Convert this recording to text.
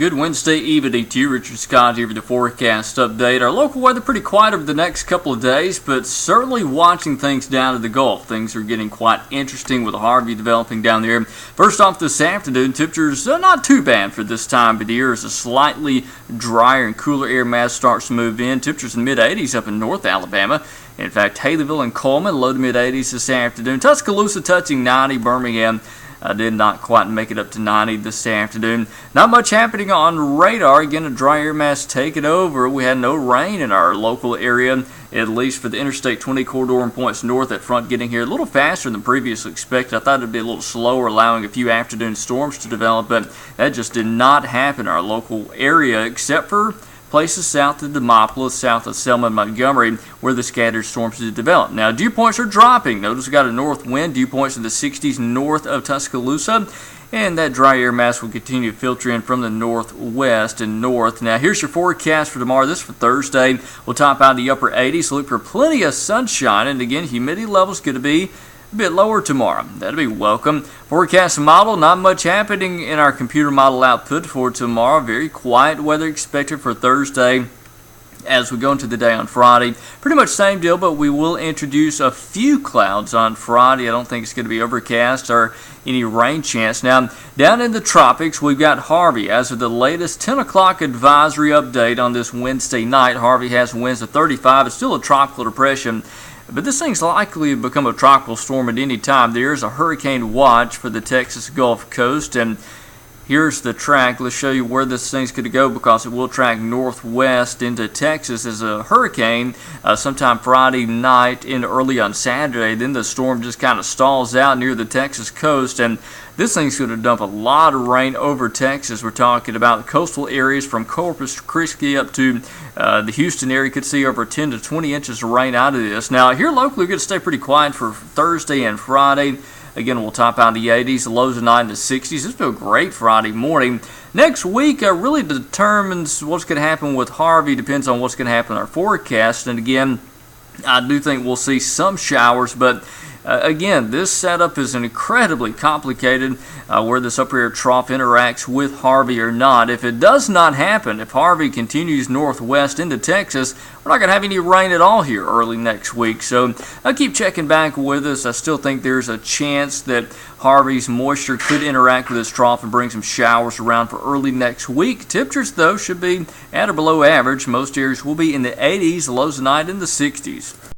Good Wednesday evening to you. Richard Scott here with the forecast update. Our local weather pretty quiet over the next couple of days, but certainly watching things down in the Gulf. Things are getting quite interesting with Harvey developing down there. First off this afternoon, temperatures not too bad for this time of the year as a slightly drier and cooler air mass starts to move in. Temperatures in the mid-80s up in North Alabama. In fact, Haleyville and Coleman low to mid-80s this afternoon. Tuscaloosa touching 90. Birmingham did not quite make it up to 90 this afternoon. Not much happening on radar. Again, a dry air mass taking over. We had no rain in our local area, at least for the Interstate 20 corridor and points north. That front getting here a little faster than previously expected. I thought it would be a little slower, allowing a few afternoon storms to develop, but that just did not happen in our local area, except for places south of Demopolis, south of Selma and Montgomery, where the scattered storms did develop. Now, dew points are dropping. Notice we got a north wind, dew points in the 60s north of Tuscaloosa, and that dry air mass will continue to filter in from the northwest and north. Now, here's your forecast for tomorrow. This for Thursday. We'll top out in the upper 80s, so look for plenty of sunshine, and again, humidity levels going to be a bit lower tomorrow. That'll be welcome. Forecast model, not much happening in our computer model output for tomorrow. Very quiet weather expected for Thursday as we go into the day on Friday. Pretty much same deal, but we will introduce a few clouds on Friday. I don't think it's going to be overcast or any rain chance. Now, down in the tropics, we've got Harvey. As of the latest 10 o'clock advisory update on this Wednesday night, Harvey has winds of 35. It's still a tropical depression, but this thing's likely to become a tropical storm at any time. There's a hurricane watch for the Texas Gulf Coast, and here's the track. Let's show you where this thing's going to go because it will track northwest into Texas as a hurricane sometime Friday night and early on Saturday. Then the storm just kind of stalls out near the Texas coast, and this thing's going to dump a lot of rain over Texas. We're talking about coastal areas from Corpus Christi up to the Houston area. Could see over 10 to 20 inches of rain out of this. Now, here locally, we're going to stay pretty quiet for Thursday and Friday. Again, we'll top out in the 80s, the lows of 9 to 60s. This will be a great Friday morning. Next week really determines what's going to happen with Harvey. Depends on what's going to happen in our forecast. And again, I do think we'll see some showers, but again, this setup is incredibly complicated where this upper air trough interacts with Harvey or not. If it does not happen, if Harvey continues northwest into Texas, we're not going to have any rain at all here early next week. So I'll keep checking back with us. I still think there's a chance that Harvey's moisture could interact with this trough and bring some showers around for early next week. Temperatures, though, should be at or below average. Most areas will be in the 80s, lows tonight in the 60s.